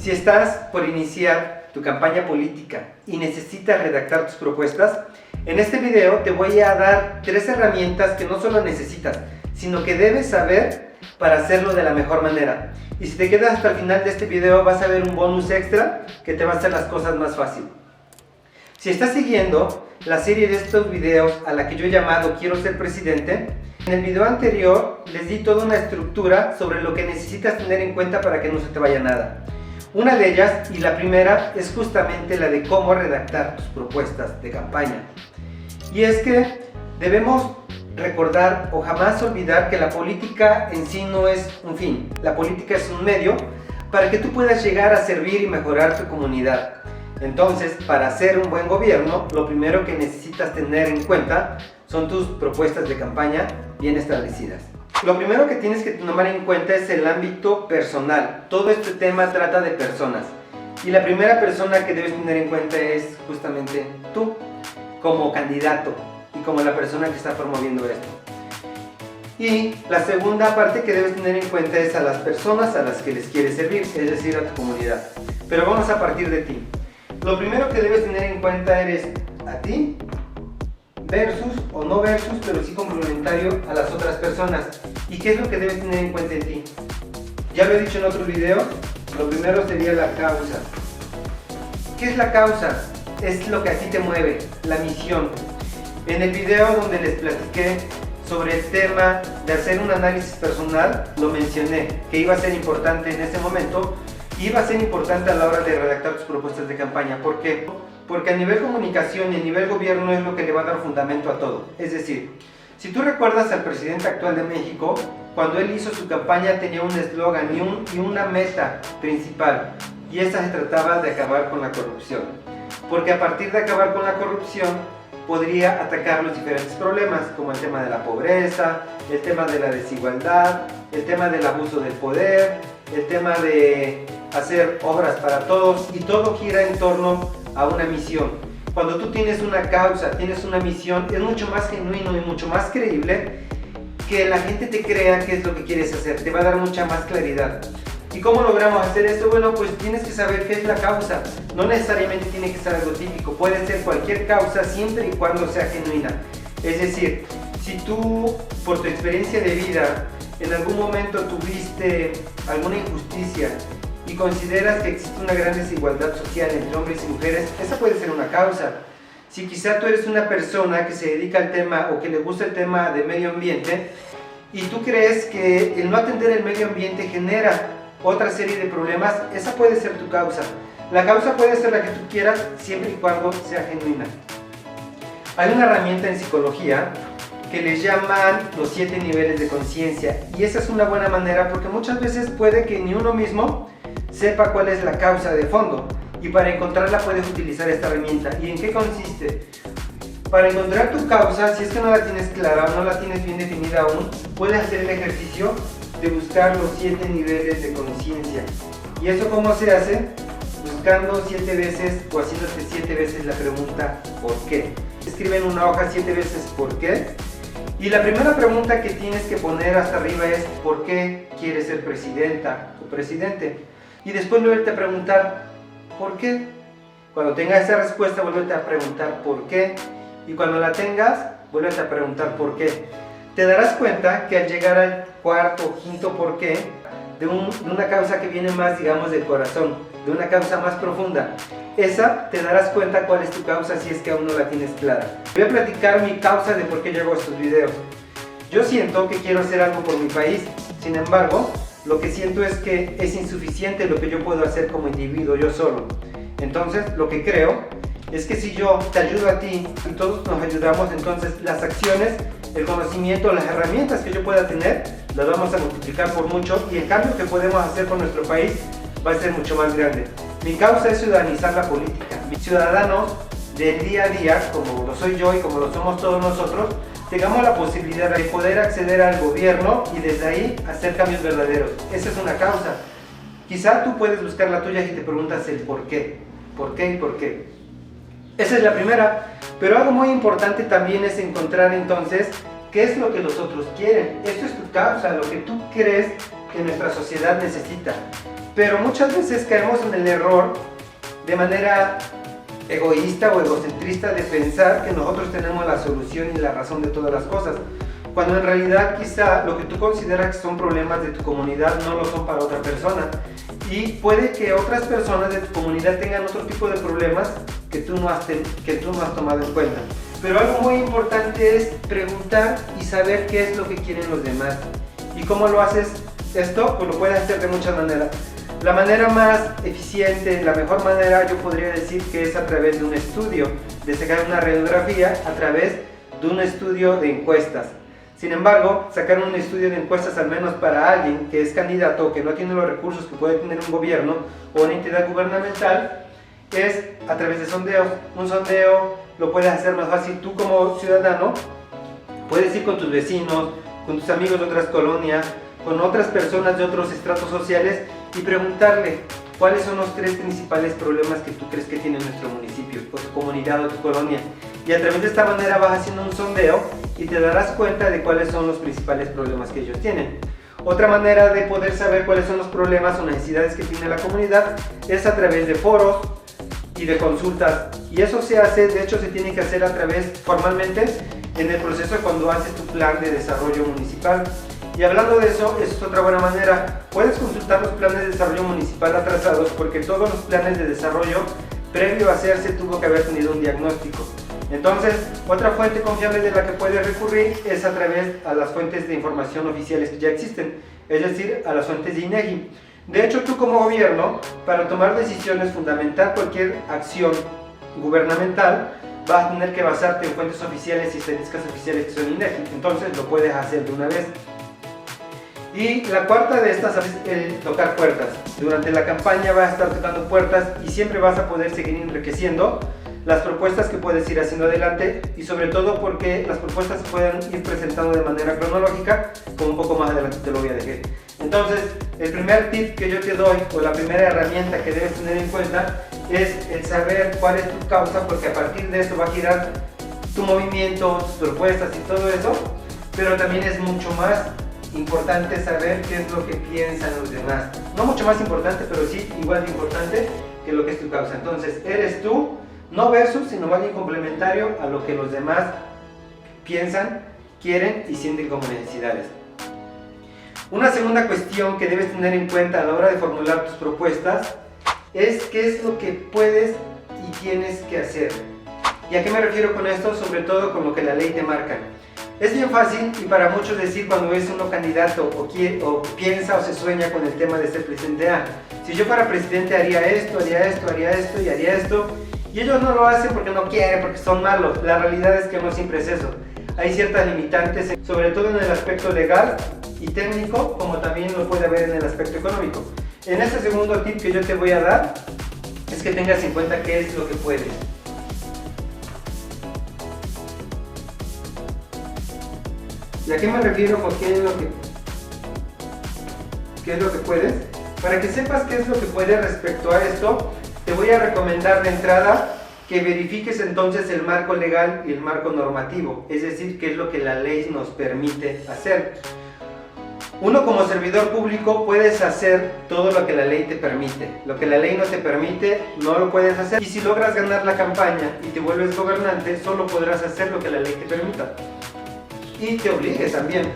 Si estás por iniciar tu campaña política y necesitas redactar tus propuestas, en este video te voy a dar 3 herramientas que no solo necesitas, sino que debes saber para hacerlo de la mejor manera. Y si te quedas hasta el final de este video vas a ver un bonus extra que te va a hacer las cosas más fácil. Si estás siguiendo la serie de estos videos a la que yo he llamado Quiero ser presidente, en el video anterior les di toda una estructura sobre lo que necesitas tener en cuenta para que no se te vaya nada. Una de ellas, y la primera, es justamente la de cómo redactar tus propuestas de campaña. Y es que debemos recordar o jamás olvidar que la política en sí no es un fin. La política es un medio para que tú puedas llegar a servir y mejorar tu comunidad. Entonces, para hacer un buen gobierno, lo primero que necesitas tener en cuenta son tus propuestas de campaña bien establecidas. Lo primero que tienes que tomar en cuenta es el ámbito personal. Todo este tema trata de personas. Y la primera persona que debes tener en cuenta es justamente tú, como candidato y como la persona que está promoviendo esto. Y la segunda parte que debes tener en cuenta es a las personas a las que les quieres servir, es decir, a tu comunidad. Pero vamos a partir de ti. Lo primero que debes tener en cuenta eres a ti versus o no versus, pero sí complementario a las otras personas. ¿Y qué es lo que debes tener en cuenta en ti? Ya lo he dicho en otros videos, lo primero sería la causa. ¿Qué es la causa? Es lo que a ti te mueve, la misión. En el video donde les platiqué sobre el tema de hacer un análisis personal, lo mencioné, que iba a ser importante en ese momento, y iba a ser importante a la hora de redactar tus propuestas de campaña. ¿Por qué? Porque a nivel comunicación y a nivel gobierno es lo que le va a dar fundamento a todo. Es decir, si tú recuerdas al presidente actual de México, cuando él hizo su campaña tenía un eslogan y una meta principal, y esa se trataba de acabar con la corrupción. Porque a partir de acabar con la corrupción podría atacar los diferentes problemas, como el tema de la pobreza, el tema de la desigualdad, el tema del abuso del poder, el tema de hacer obras para todos, y todo gira en torno a una misión. Cuando tú tienes una causa, tienes una misión, es mucho más genuino y mucho más creíble que la gente te crea qué es lo que quieres hacer, te va a dar mucha más claridad. ¿Y cómo logramos hacer esto? Bueno, pues tienes que saber qué es la causa. No necesariamente tiene que ser algo típico, puede ser cualquier causa siempre y cuando sea genuina. Es decir, si tú por tu experiencia de vida en algún momento tuviste alguna injusticia y consideras que existe una gran desigualdad social entre hombres y mujeres, esa puede ser una causa. Si quizá tú eres una persona que se dedica al tema o que le gusta el tema de medio ambiente y tú crees que el no atender el medio ambiente genera otra serie de problemas, esa puede ser tu causa. La causa puede ser la que tú quieras siempre y cuando sea genuina. Hay una herramienta en psicología que les llaman los 7 niveles de conciencia, y esa es una buena manera porque muchas veces puede que ni uno mismo sepa cuál es la causa de fondo, y para encontrarla puedes utilizar esta herramienta. ¿Y en qué consiste? Para encontrar tu causa, si es que no la tienes clara o no la tienes bien definida aún, puedes hacer el ejercicio de buscar los 7 niveles de conciencia. ¿Y eso cómo se hace? Buscando 7 veces o haciéndote 7 veces la pregunta ¿por qué? Escribe en una hoja 7 veces ¿por qué? Y la primera pregunta que tienes que poner hasta arriba es ¿por qué quieres ser presidenta o presidente? Y después volverte a preguntar ¿por qué? Cuando tengas esa respuesta, vuélvete a preguntar ¿por qué? Y cuando la tengas, vuélvete a preguntar ¿por qué? Te darás cuenta que al llegar al cuarto o quinto ¿por qué? De una causa que viene más, digamos, del corazón, de una causa más profunda, esa te darás cuenta cuál es tu causa si es que aún no la tienes clara. Voy a platicar mi causa de por qué llego a estos videos. Yo siento que quiero hacer algo por mi país, sin embargo, lo que siento es que es insuficiente lo que yo puedo hacer como individuo, yo solo. Entonces, lo que creo es que si yo te ayudo a ti y todos nos ayudamos, entonces las acciones, el conocimiento, las herramientas que yo pueda tener, las vamos a multiplicar por mucho, y el cambio que podemos hacer con nuestro país va a ser mucho más grande. Mi causa es ciudadanizar la política. Mis ciudadanos del día a día, como lo soy yo y como lo somos todos nosotros, tengamos la posibilidad de poder acceder al gobierno y desde ahí hacer cambios verdaderos. Esa es una causa. Quizá tú puedes buscar la tuya y te preguntas el por qué. ¿Por qué y por qué? Esa es la primera. Pero algo muy importante también es encontrar entonces qué es lo que los otros quieren. Esto es tu causa, lo que tú crees que nuestra sociedad necesita. pero muchas veces caemos en el error de manera egoísta o egocentrista de pensar que nosotros tenemos la solución y la razón de todas las cosas, cuando en realidad quizá lo que tú consideras que son problemas de tu comunidad no lo son para otra persona, y puede que otras personas de tu comunidad tengan otro tipo de problemas que tú no has tomado en cuenta. Pero algo muy importante es preguntar y saber qué es lo que quieren los demás. ¿Y cómo lo haces esto? Pues lo puedes hacer de muchas maneras. La manera más eficiente, la mejor manera, yo podría decir que es a través de un estudio, de sacar una radiografía a través de un estudio de encuestas. Sin embargo, sacar un estudio de encuestas, al menos para alguien que es candidato o que no tiene los recursos que puede tener un gobierno o una entidad gubernamental, es a través de sondeos. Un sondeo lo puedes hacer más fácil tú como ciudadano. Puedes ir con tus vecinos, con tus amigos de otras colonias, con otras personas de otros estratos sociales y preguntarle cuáles son los 3 principales problemas que tú crees que tiene nuestro municipio, o tu comunidad o tu colonia. Y a través de esta manera vas haciendo un sondeo y te darás cuenta de cuáles son los principales problemas que ellos tienen. Otra manera de poder saber cuáles son los problemas o necesidades que tiene la comunidad es a través de foros y de consultas. Y eso se hace, de hecho se tiene que hacer a través, formalmente, en el proceso cuando haces tu plan de desarrollo municipal. Y hablando de eso, es otra buena manera. Puedes consultar los planes de desarrollo municipal atrasados porque todos los planes de desarrollo previo a hacerse tuvo que haber tenido un diagnóstico. Entonces, otra fuente confiable de la que puedes recurrir es a través a las fuentes de información oficiales que ya existen, es decir, a las fuentes de INEGI. De hecho, tú como gobierno, para tomar decisiones, fundamentar cualquier acción gubernamental, vas a tener que basarte en fuentes oficiales y estadísticas oficiales que son INEGI. Entonces, lo puedes hacer de una vez. Y la cuarta de estas es el tocar puertas. Durante la campaña vas a estar tocando puertas y siempre vas a poder seguir enriqueciendo las propuestas que puedes ir haciendo adelante, y sobre todo porque las propuestas se pueden ir presentando de manera cronológica, como un poco más adelante te lo voy a decir. Entonces, el primer tip que yo te doy, o la primera herramienta que debes tener en cuenta, es el saber cuál es tu causa, porque a partir de eso va a girar tu movimiento, tus propuestas y todo eso. Pero también es mucho más importante saber qué es lo que piensan los demás. No mucho más importante, pero sí igual de importante que lo que es tu causa. Entonces, eres tú, no versus, sino más bien complementario a lo que los demás piensan, quieren y sienten como necesidades. Una segunda cuestión que debes tener en cuenta a la hora de formular tus propuestas es qué es lo que puedes y tienes que hacer. ¿Y a qué me refiero con esto? Sobre todo con lo que la ley te marca. Es bien fácil y para muchos decir cuando es uno candidato o piensa o se sueña con el tema de ser presidente: si yo fuera presidente haría esto, haría esto, haría esto y haría esto. Y ellos no lo hacen porque no quieren, porque son malos. La realidad es que no siempre es eso. Hay ciertas limitantes, sobre todo en el aspecto legal y técnico, como también lo puede haber en el aspecto económico. En este segundo tip que yo te voy a dar es que tengas en cuenta qué es lo que puedes. ¿Y a qué me refiero con qué es lo que puedes? Para que sepas qué es lo que puedes respecto a esto, te voy a recomendar de entrada que verifiques entonces el marco legal y el marco normativo, es decir, qué es lo que la ley nos permite hacer. Uno como servidor público puedes hacer todo lo que la ley te permite. Lo que la ley no te permite, no lo puedes hacer. Y si logras ganar la campaña y te vuelves gobernante, solo podrás hacer lo que la ley te permita. Y te obligue también.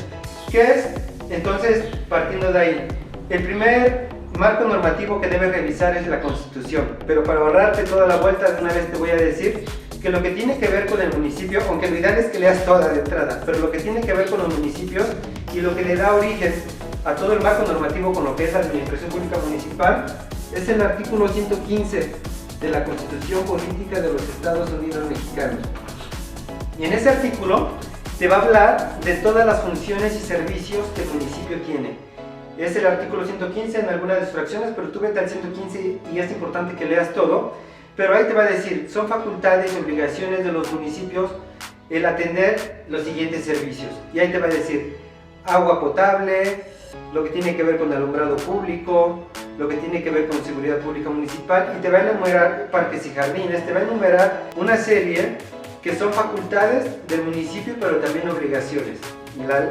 ¿Qué es? Entonces, partiendo de ahí, el primer marco normativo que debes revisar es la Constitución. Pero para ahorrarte toda la vuelta, de una vez te voy a decir que lo que tiene que ver con el municipio, aunque lo ideal es que leas toda de entrada, pero lo que tiene que ver con los municipios y lo que le da origen a todo el marco normativo con lo que es la administración pública municipal es el artículo 115 de la Constitución Política de los Estados Unidos Mexicanos. Y en ese artículo te va a hablar de todas las funciones y servicios que el municipio tiene. Es el artículo 115 en algunas de sus fracciones, pero tú vete al 115 y es importante que leas todo. Pero ahí te va a decir, son facultades y obligaciones de los municipios el atender los siguientes servicios. Y ahí te va a decir, agua potable, lo que tiene que ver con alumbrado público, lo que tiene que ver con seguridad pública municipal, y te va a enumerar parques y jardines, te va a enumerar una serie que son facultades del municipio, pero también obligaciones.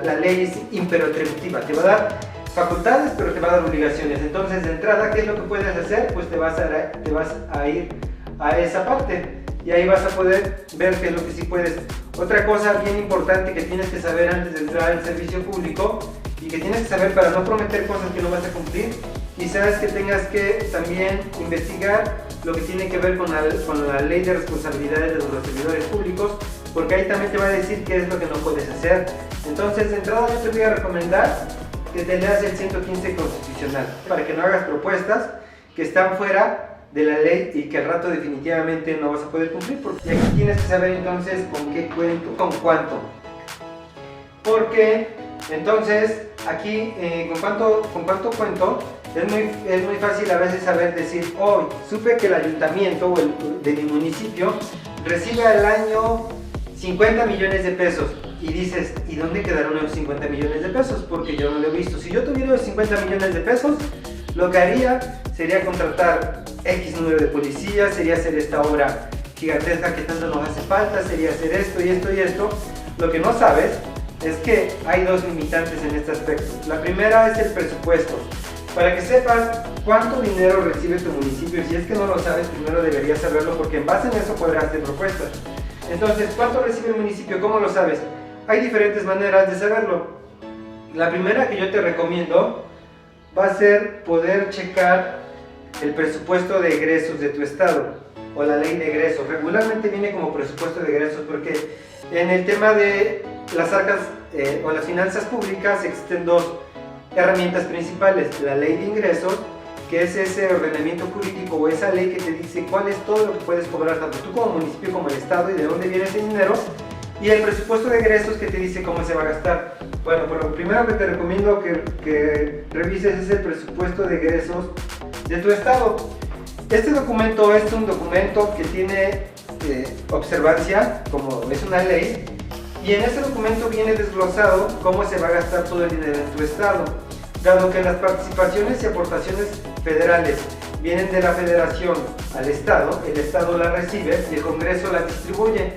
La ley es imperotributiva, te va a dar facultades, pero te va a dar obligaciones. Entonces, de entrada, ¿qué es lo que puedes hacer? Pues te vas a ir a esa parte y ahí vas a poder ver qué es lo que sí puedes. Otra cosa bien importante que tienes que saber antes de entrar al servicio público y que tienes que saber para no prometer cosas que no vas a cumplir, quizás que tengas que también investigar lo que tiene que ver con la ley de responsabilidades de los servidores públicos, porque ahí también te va a decir qué es lo que no puedes hacer. Entonces, de entrada yo te voy a recomendar que te leas el 115 constitucional para que no hagas propuestas que están fuera de la ley y que al rato definitivamente no vas a poder cumplir. Y aquí tienes que saber entonces con qué cuento, con cuánto. Porque entonces aquí con cuánto cuento es muy fácil a veces saber decir, hoy supe que el ayuntamiento de mi municipio recibe al año 50 millones de pesos. Y dices, ¿y dónde quedaron los 50 millones de pesos? Porque yo no lo he visto. Si yo tuviera los 50 millones de pesos, lo que haría sería contratar X número de policías, sería hacer esta obra gigantesca que tanto nos hace falta, sería hacer esto y esto y esto. Lo que no sabes es que hay dos limitantes en este aspecto. La primera es el presupuesto. Para que sepas cuánto dinero recibe tu municipio, si es que no lo sabes, primero deberías saberlo, porque en base en eso podrás hacer propuestas. Entonces, ¿cuánto recibe el municipio? ¿Cómo lo sabes? Hay diferentes maneras de saberlo. La primera que yo te recomiendo va a ser poder checar el presupuesto de egresos de tu estado o la ley de egresos. Regularmente viene como presupuesto de egresos porque en el tema de las arcas o las finanzas públicas existen dos herramientas principales: la ley de ingresos, que es ese ordenamiento jurídico o esa ley que te dice cuál es todo lo que puedes cobrar tanto tú como municipio como el estado y de dónde viene ese dinero, y el presupuesto de egresos que te dice cómo se va a gastar. Bueno, pues lo primero que te recomiendo que revises es el presupuesto de egresos de tu estado. Este documento es un documento que tiene observancia, como es una ley, y en ese documento viene desglosado cómo se va a gastar todo el dinero en tu estado. Dado que las participaciones y aportaciones federales vienen de la federación al estado, el estado la recibe y el Congreso la distribuye.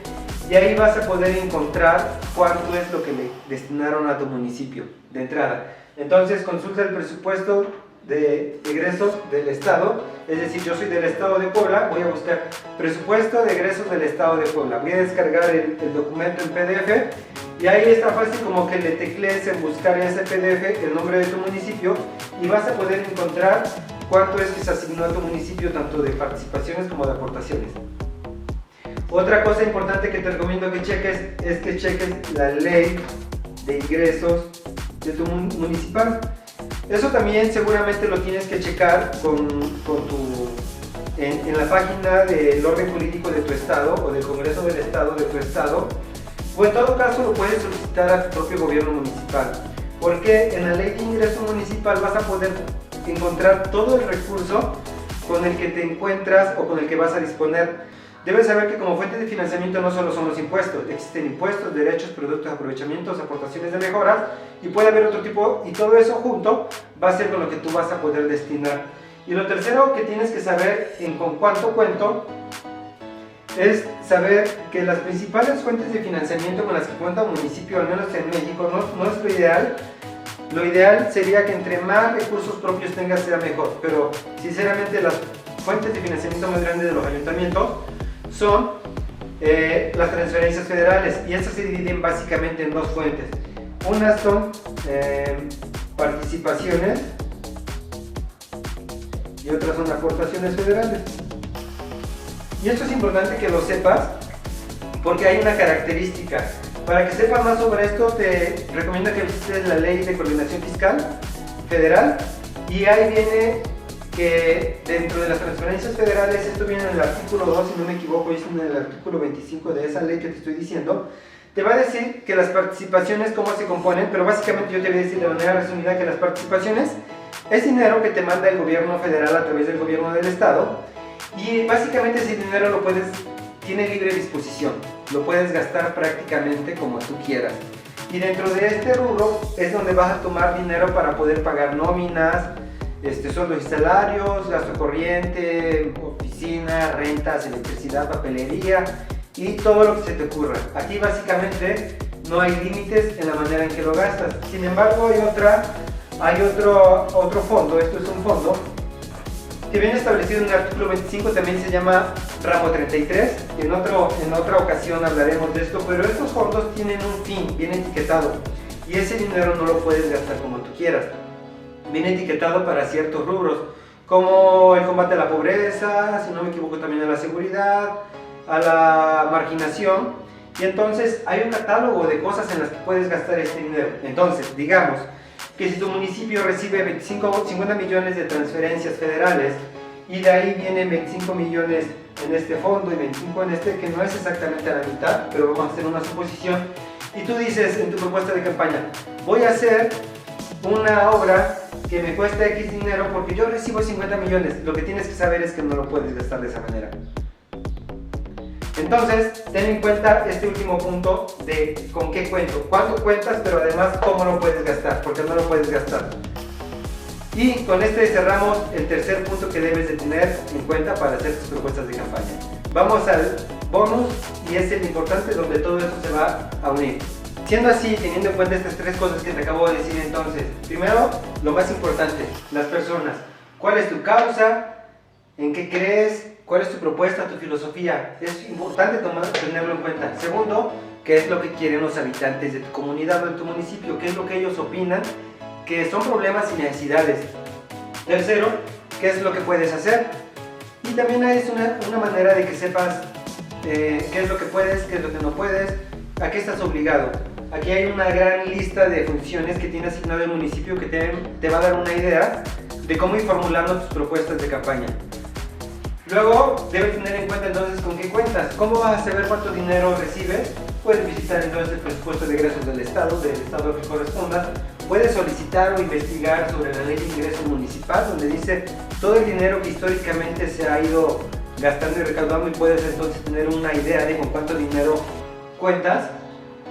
Y ahí vas a poder encontrar cuánto es lo que le destinaron a tu municipio de entrada. Entonces consulta el presupuesto de egresos del estado, es decir, yo soy del estado de Puebla, voy a buscar presupuesto de egresos del estado de Puebla, voy a descargar el documento en PDF y ahí está fácil como que le teclees en buscar en ese PDF el nombre de tu municipio y vas a poder encontrar cuánto es que se asignó a tu municipio tanto de participaciones como de aportaciones. Otra cosa importante que te recomiendo que cheques es que cheques la ley de ingresos de tu municipal. Eso también seguramente lo tienes que checar en la página del orden político de tu estado o del Congreso del Estado de tu estado, o en todo caso lo puedes solicitar a tu propio gobierno municipal, porque en la ley de ingreso municipal vas a poder encontrar todo el recurso con el que te encuentras o con el que vas a disponer. Debes saber que como fuente de financiamiento no solo son los impuestos, existen impuestos, derechos, productos, aprovechamientos, aportaciones de mejoras y puede haber otro tipo, y todo eso junto va a ser con lo que tú vas a poder destinar. Y lo tercero que tienes que saber en con cuánto cuento es saber que las principales fuentes de financiamiento con las que cuenta un municipio, al menos en México, no es lo ideal. Lo ideal sería que entre más recursos propios tengas sea mejor, pero sinceramente las fuentes de financiamiento más grandes de los ayuntamientos son las transferencias federales, y estas se dividen básicamente en dos fuentes. Unas son participaciones y otras son aportaciones federales. Y esto es importante que lo sepas porque hay una característica. Para que sepas más sobre esto, te recomiendo que visites la Ley de Coordinación Fiscal Federal, y ahí viene que dentro de las transferencias federales, esto viene en el artículo 2, si no me equivoco, es en el artículo 25 de esa ley que te estoy diciendo, te va a decir que las participaciones cómo se componen, pero básicamente yo te voy a decir de manera resumida que las participaciones es dinero que te manda el gobierno federal a través del gobierno del estado, y básicamente ese dinero tiene libre disposición, lo puedes gastar prácticamente como tú quieras. Y dentro de este rubro es donde vas a tomar dinero para poder pagar nóminas, sueldos y salarios, gasto corriente, oficina, rentas, electricidad, papelería y todo lo que se te ocurra. Aquí básicamente no hay límites en la manera en que lo gastas. Sin embargo, hay otra hay otro fondo, esto es un fondo que viene establecido en el artículo 25, también se llama ramo 33, en otra ocasión hablaremos de esto, pero estos fondos tienen un fin, viene etiquetado, y ese dinero no lo puedes gastar como tú quieras, viene etiquetado para ciertos rubros, como el combate a la pobreza, si no me equivoco también a la seguridad, a la marginación, y entonces hay un catálogo de cosas en las que puedes gastar este dinero. Entonces, digamos que si tu municipio recibe 50 millones de transferencias federales y de ahí vienen 25 millones en este fondo y 25 en este, que no es exactamente a la mitad, pero vamos a hacer una suposición, y tú dices en tu propuesta de campaña, voy a hacer una obra que me cuesta X dinero porque yo recibo 50 millones, lo que tienes que saber es que no lo puedes gastar de esa manera. Entonces, ten en cuenta este último punto de con qué cuento, cuánto cuentas, pero además cómo lo puedes gastar, porque no lo puedes gastar. Y con este cerramos el tercer punto que debes de tener en cuenta para hacer tus propuestas de campaña. Vamos al bonus, y es el importante donde todo eso se va a unir. Siendo así, teniendo en cuenta estas tres cosas que te acabo de decir, entonces, primero, lo más importante, las personas. ¿Cuál es tu causa? ¿En qué crees? ¿Cuál es tu propuesta, tu filosofía? Es importante tenerlo en cuenta. Segundo, ¿qué es lo que quieren los habitantes de tu comunidad o de tu municipio? ¿Qué es lo que ellos opinan que son problemas y necesidades? Tercero, ¿qué es lo que puedes hacer? Y también es una manera de que sepas qué es lo que puedes, qué es lo que no puedes, a qué estás obligado. Aquí hay una gran lista de funciones que tiene asignado el municipio que te va a dar una idea de cómo ir formulando tus propuestas de campaña. Luego, debes tener en cuenta entonces con qué cuentas. ¿Cómo vas a saber cuánto dinero recibes? Puedes visitar entonces el presupuesto de egresos del estado que corresponda. Puedes solicitar o investigar sobre la ley de ingreso municipal, donde dice todo el dinero que históricamente se ha ido gastando y recaudando, y puedes entonces tener una idea de con cuánto dinero cuentas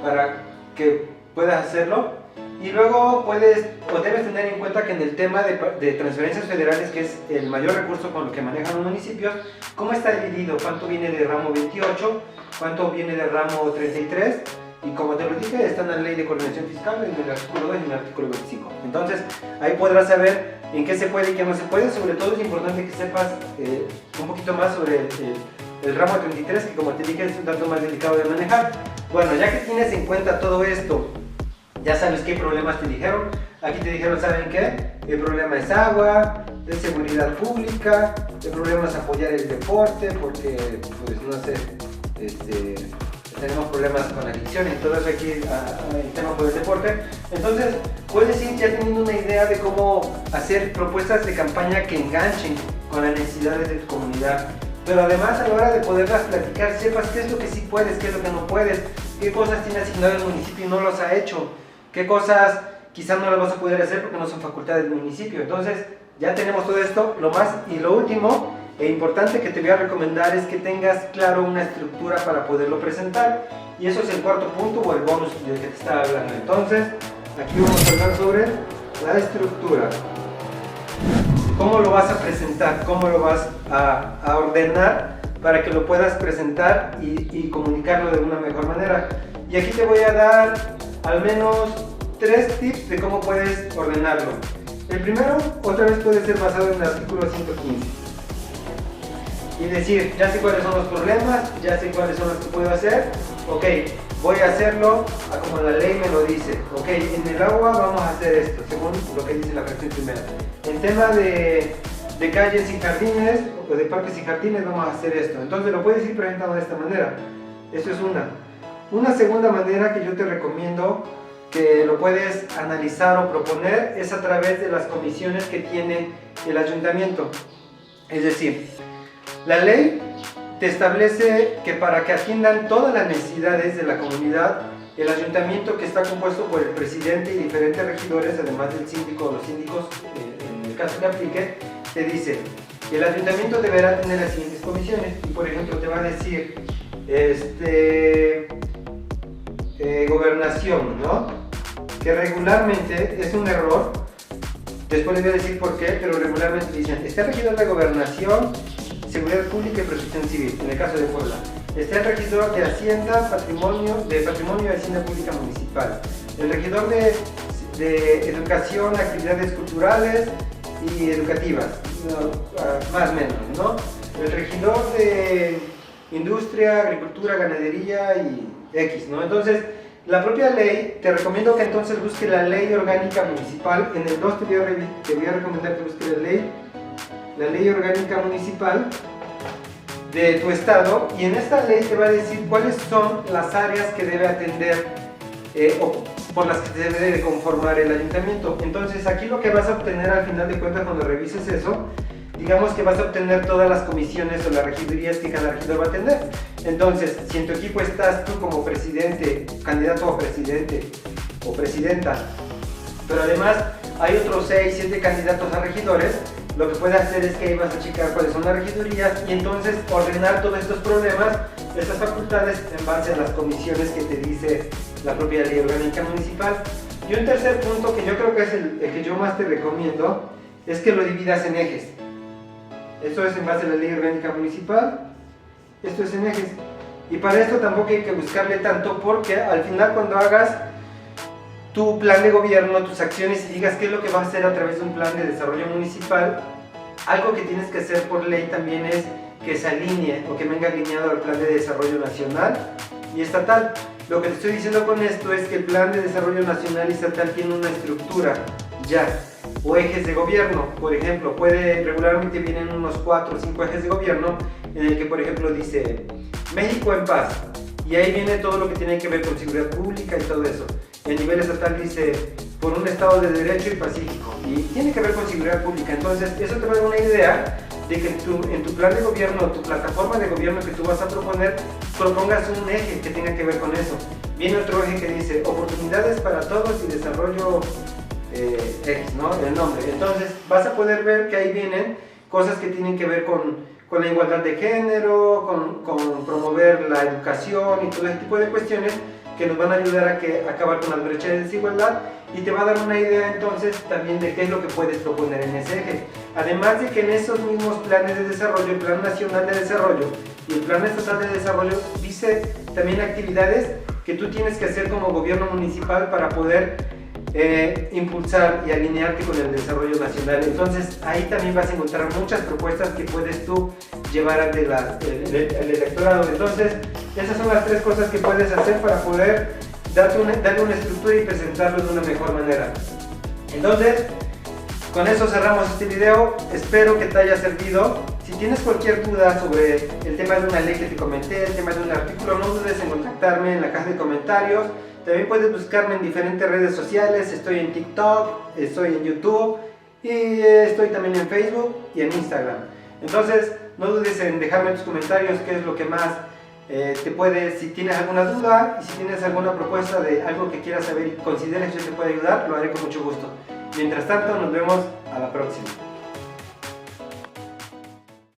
para que puedas hacerlo. Y luego debes tener en cuenta que en el tema de transferencias federales, que es el mayor recurso con lo que manejan los municipios, ¿cómo está dividido? ¿Cuánto viene de ramo 28? ¿Cuánto viene de ramo 33? Y como te lo dije, está en la ley de coordinación fiscal, en el artículo 2 y en el artículo 25. Entonces, ahí podrás saber en qué se puede y qué no se puede. Sobre todo es importante que sepas un poquito más sobre el ramo 33, que como te dije es un tanto más delicado de manejar. Bueno, ya que tienes en cuenta todo esto, ya sabes qué problemas te dijeron. Aquí te dijeron, ¿saben qué? El problema es agua, de seguridad pública, el problema es apoyar el deporte, porque, pues, no sé, tenemos problemas con adicciones y todo eso aquí, el tema por el deporte. Entonces, puedes ir ya teniendo una idea de cómo hacer propuestas de campaña que enganchen con las necesidades de tu comunidad. Pero además, a la hora de poderlas platicar, sepas qué es lo que sí puedes, qué es lo que no puedes, qué cosas tiene asignado el municipio y no los ha hecho, qué cosas quizás no las vas a poder hacer porque no son facultades del municipio. Entonces, ya tenemos todo esto. Lo más y lo último e importante que te voy a recomendar es que tengas claro una estructura para poderlo presentar, y eso es el cuarto punto o el bonus del que te estaba hablando. Entonces, aquí vamos a hablar sobre la estructura. ¿Cómo lo vas a presentar? ¿Cómo lo vas a ordenar para que lo puedas presentar y comunicarlo de una mejor manera? Y aquí te voy a dar al menos 3 tips de cómo puedes ordenarlo. El primero, otra vez, puede ser basado en el artículo 115. Y decir, ya sé cuáles son los problemas, ya sé cuáles son los que puedo hacer, ok, voy a hacerlo a como la ley me lo dice, ok, en el agua vamos a hacer esto, según lo que dice la fracción primera. En tema de calles y jardines, o de parques y jardines, vamos a hacer esto. Entonces lo puedes ir presentando de esta manera. Eso es una. Una segunda manera que yo te recomiendo que lo puedes analizar o proponer es a través de las comisiones que tiene el ayuntamiento. Es decir, la ley te establece que para que atiendan todas las necesidades de la comunidad, el ayuntamiento, que está compuesto por el presidente y diferentes regidores, además del síndico o los síndicos, en el caso que aplique, te dice, el ayuntamiento deberá tener las siguientes comisiones, y por ejemplo te va a decir, gobernación, ¿no? Que regularmente es un error, después les voy a decir por qué, pero regularmente dicen, está el regidor de gobernación, seguridad pública y protección civil, en el caso de Puebla. Está el regidor de Hacienda, patrimonio y Hacienda Pública Municipal. El regidor de educación, actividades culturales y educativas, más o menos, ¿no? El regidor de industria, agricultura, ganadería y X, ¿no? Entonces, la propia ley, te recomiendo que entonces busques la ley orgánica municipal. En el 2 te voy a recomendar que busques la ley orgánica municipal de tu estado, y en esta ley te va a decir cuáles son las áreas que debe atender o por las que se debe de conformar el ayuntamiento. Entonces aquí lo que vas a obtener al final de cuentas cuando revises eso, digamos que vas a obtener todas las comisiones o las regidurías que cada regidor va a tener. Entonces, si en tu equipo estás tú como presidente, candidato a presidente o presidenta, pero además hay otros 6, 7 candidatos a regidores, lo que puedes hacer es que ahí vas a checar cuáles son las regidurías y entonces ordenar todos estos problemas, estas facultades en base a las comisiones que te dice la propia ley orgánica municipal. Y un tercer punto que yo creo que es el que yo más te recomiendo es que lo dividas en ejes. Esto es en base a la ley orgánica municipal, esto es en ejes. Y para esto tampoco hay que buscarle tanto, porque al final cuando hagas tu plan de gobierno, tus acciones y digas qué es lo que vas a hacer a través de un plan de desarrollo municipal, algo que tienes que hacer por ley también es que se alinee o que venga alineado al plan de desarrollo nacional y estatal. Lo que te estoy diciendo con esto es que el plan de desarrollo nacional y estatal tiene una estructura ya, o ejes de gobierno. Por ejemplo, regularmente vienen unos 4 o 5 ejes de gobierno en el que, por ejemplo, dice México en paz, y ahí viene todo lo que tiene que ver con seguridad pública y todo eso. Y a nivel estatal dice por un estado de derecho y pacífico, y tiene que ver con seguridad pública. Entonces eso te va a dar una idea de que en tu plan de gobierno, tu plataforma de gobierno que tú vas a proponer, propongas un eje que tenga que ver con eso. Viene otro eje que dice oportunidades para todos y desarrollo X, ¿no? El nombre. Entonces vas a poder ver que ahí vienen cosas que tienen que ver con la igualdad de género, con promover la educación y todo ese tipo de cuestiones que nos van a ayudar a acabar con las brechas de desigualdad, y te va a dar una idea entonces también de qué es lo que puedes proponer en ese eje. Además de que en esos mismos planes de desarrollo, el Plan Nacional de Desarrollo y el Plan Estatal de Desarrollo, dice también actividades que tú tienes que hacer como gobierno municipal para poder impulsar y alinearte con el desarrollo nacional. Entonces ahí también vas a encontrar muchas propuestas que puedes tú llevar ante el electorado. Entonces esas son las 3 cosas que puedes hacer para poder darle una estructura y presentarlo de una mejor manera. Entonces con eso cerramos este video, espero que te haya servido. Si tienes cualquier duda sobre el tema de una ley que te comenté, el tema de un artículo, no dudes en contactarme en la caja de comentarios. También puedes buscarme en diferentes redes sociales, estoy en TikTok, estoy en YouTube y estoy también en Facebook y en Instagram. Entonces no dudes en dejarme tus comentarios qué es lo que más si tienes alguna duda y si tienes alguna propuesta de algo que quieras saber y consideres que yo te puede ayudar, lo haré con mucho gusto. Mientras tanto, nos vemos a la próxima.